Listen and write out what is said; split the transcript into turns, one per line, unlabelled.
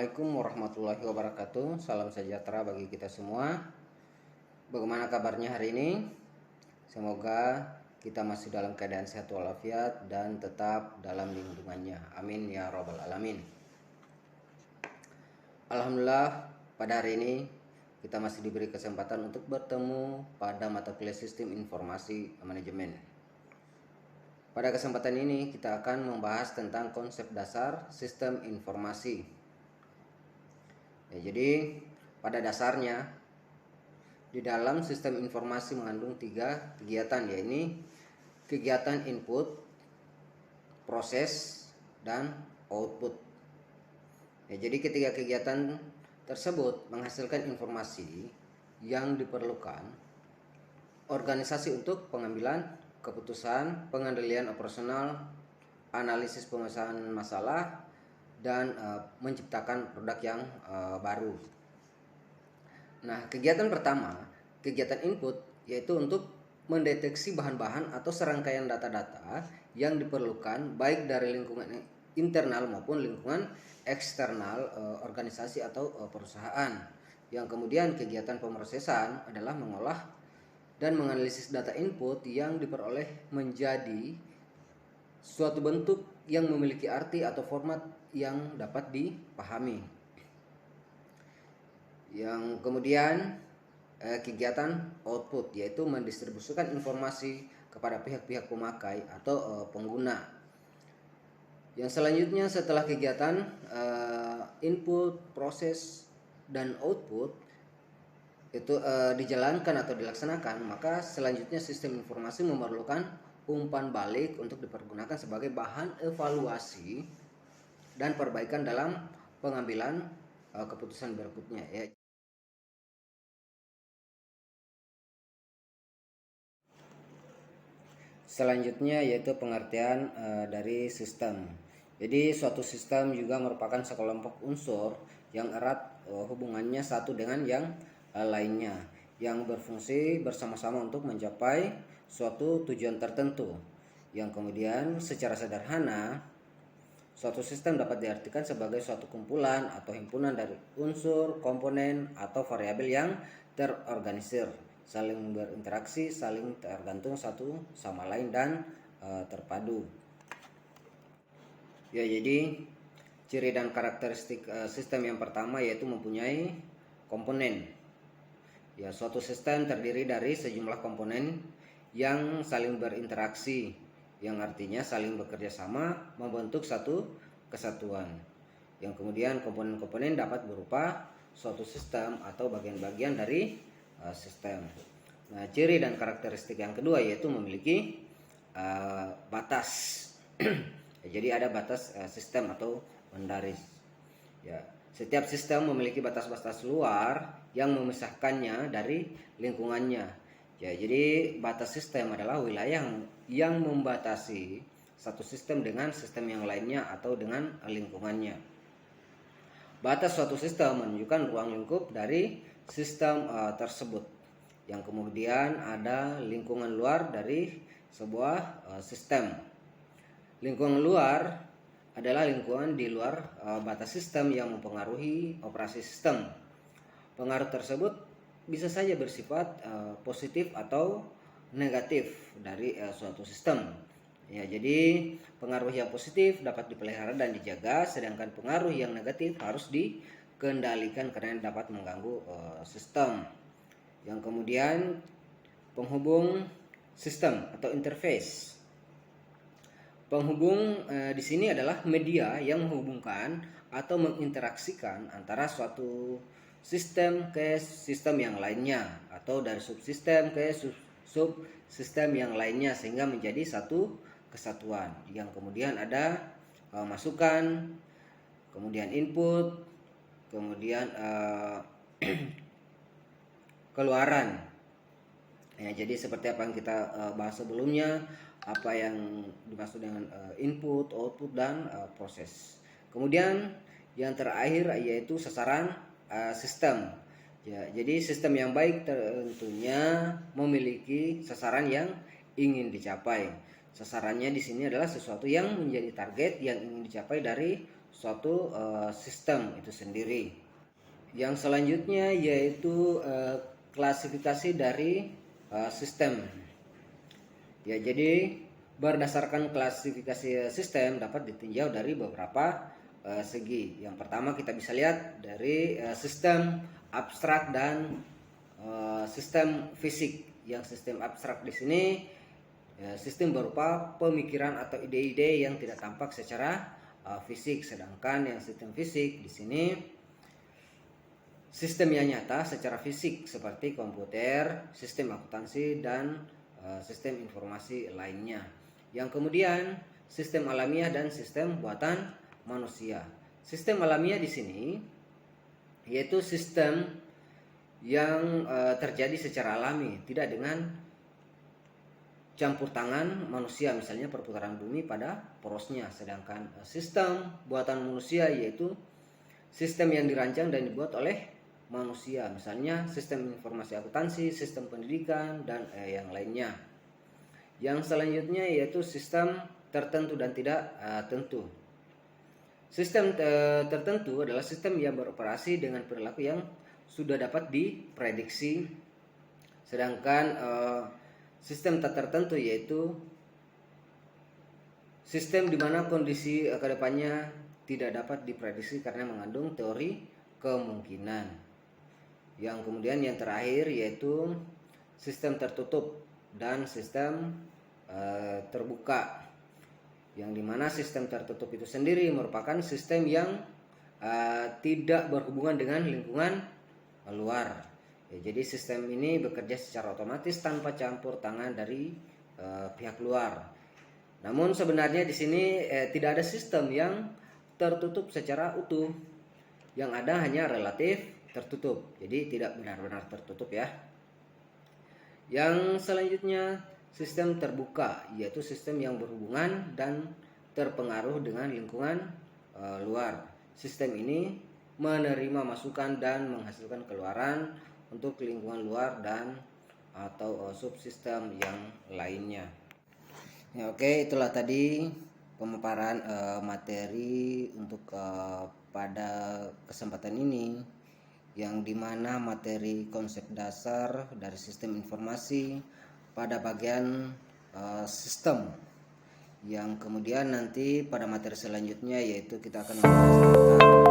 Assalamualaikum warahmatullahi wabarakatuh. Salam sejahtera bagi kita semua. Bagaimana kabarnya hari ini? Semoga kita masih dalam keadaan sehat walafiat dan tetap dalam lindungannya. Amin ya robbal alamin. Alhamdulillah, pada hari ini kita masih diberi kesempatan untuk bertemu pada mata kuliah Sistem Informasi Manajemen. Pada kesempatan ini kita akan membahas tentang konsep dasar sistem informasi. Jadi pada dasarnya di dalam sistem informasi mengandung 3 kegiatan, yaitu kegiatan input, proses, dan output. Jadi ketiga kegiatan tersebut menghasilkan informasi yang diperlukan organisasi untuk pengambilan keputusan, pengendalian operasional, analisis pemecahan masalah, dan menciptakan produk yang baru. Nah, kegiatan pertama, kegiatan input, yaitu untuk mendeteksi bahan-bahan atau serangkaian data-data yang diperlukan baik dari lingkungan internal maupun lingkungan eksternal organisasi atau perusahaan. Yang kemudian kegiatan pemrosesan adalah mengolah dan menganalisis data input yang diperoleh menjadi suatu bentuk yang memiliki arti atau format yang dapat dipahami. Yang kemudian kegiatan output, yaitu mendistribusikan informasi kepada pihak-pihak pemakai atau pengguna. Yang selanjutnya setelah kegiatan input, proses, dan output itu dijalankan atau dilaksanakan, maka selanjutnya sistem informasi memerlukan umpan balik untuk dipergunakan sebagai bahan evaluasi dan perbaikan dalam pengambilan keputusan berikutnya, ya. Selanjutnya yaitu pengertian dari sistem. Jadi suatu sistem juga merupakan sekelompok unsur yang erat hubungannya satu dengan yang lainnya, yang berfungsi bersama-sama untuk mencapai suatu tujuan tertentu. Yang kemudian secara sederhana, suatu sistem dapat diartikan sebagai suatu kumpulan atau himpunan dari unsur, komponen, atau variabel yang terorganisir, saling berinteraksi, saling tergantung satu sama lain, dan terpadu. Ya, jadi ciri dan karakteristik sistem yang pertama yaitu mempunyai komponen. Ya, suatu sistem terdiri dari sejumlah komponen yang saling berinteraksi, yang artinya saling bekerja sama membentuk satu kesatuan. Yang kemudian komponen-komponen dapat berupa suatu sistem atau bagian-bagian dari sistem. Nah, ciri dan karakteristik yang kedua yaitu memiliki batas. Jadi ada batas sistem atau boundaries. Ya, setiap sistem memiliki batas-batas luar yang memisahkannya dari lingkungannya. Ya, jadi batas sistem adalah wilayah yang membatasi satu sistem dengan sistem yang lainnya atau dengan lingkungannya. Batas suatu sistem menunjukkan ruang lingkup dari sistem tersebut. Yang kemudian ada lingkungan luar dari sebuah sistem. Lingkungan luar adalah lingkungan di luar batas sistem yang mempengaruhi operasi sistem. Pengaruh tersebut bisa saja bersifat positif atau negatif dari suatu sistem. Ya, jadi pengaruh yang positif dapat dipelihara dan dijaga, sedangkan pengaruh yang negatif harus dikendalikan karena dapat mengganggu sistem. Yang kemudian penghubung sistem atau interface. Penghubung di sini adalah media yang menghubungkan atau menginteraksikan antara suatu sistem ke sistem yang lainnya atau dari subsistem ke subsistem yang lainnya sehingga menjadi satu kesatuan. Yang kemudian ada masukan, kemudian input, kemudian keluaran. Ya, jadi seperti apa yang kita bahas sebelumnya, apa yang dimaksud dengan input, output, dan proses. Kemudian yang terakhir yaitu sasaran sistem. Ya, jadi sistem yang baik tentunya memiliki sasaran yang ingin dicapai. Sasarannya di sini adalah sesuatu yang menjadi target yang ingin dicapai dari suatu sistem itu sendiri. Yang selanjutnya yaitu klasifikasi dari sistem. Ya, jadi berdasarkan klasifikasi sistem dapat ditinjau dari beberapa segi. Yang pertama kita bisa lihat dari sistem abstrak dan sistem fisik. Yang sistem abstrak di sini sistem berupa pemikiran atau ide-ide yang tidak tampak secara fisik, sedangkan yang sistem fisik di sini sistem yang nyata secara fisik seperti komputer, sistem akuntansi dan sistem informasi lainnya. Yang kemudian sistem alamiah dan sistem buatan manusia. Sistem alamiah di sini yaitu sistem yang terjadi secara alami, tidak dengan campur tangan manusia, misalnya perputaran bumi pada porosnya. Sedangkan sistem buatan manusia yaitu sistem yang dirancang dan dibuat oleh manusia, misalnya sistem informasi akuntansi, sistem pendidikan, dan yang lainnya. Yang selanjutnya yaitu sistem tertentu dan tidak tentu. Sistem tertentu adalah sistem yang beroperasi dengan perilaku yang sudah dapat diprediksi, sedangkan sistem tak tertentu yaitu sistem di mana kondisi kedepannya tidak dapat diprediksi karena mengandung teori kemungkinan. Yang kemudian yang terakhir yaitu sistem tertutup dan sistem terbuka, yang dimana sistem tertutup itu sendiri merupakan sistem yang tidak berhubungan dengan lingkungan luar. Ya, jadi sistem ini bekerja secara otomatis tanpa campur tangan dari pihak luar. Namun sebenarnya di sini tidak ada sistem yang tertutup secara utuh. Yang ada hanya relatif tertutup. Jadi tidak benar-benar tertutup ya. Yang selanjutnya sistem terbuka, yaitu sistem yang berhubungan dan terpengaruh dengan lingkungan luar. Sistem ini menerima masukan dan menghasilkan keluaran untuk lingkungan luar dan atau subsistem yang lainnya. Ya, oke, itulah tadi pemaparan materi untuk pada kesempatan ini, yang dimana materi konsep dasar dari sistem informasi pada bagian sistem, yang kemudian nanti pada materi selanjutnya yaitu kita akan membahas tentang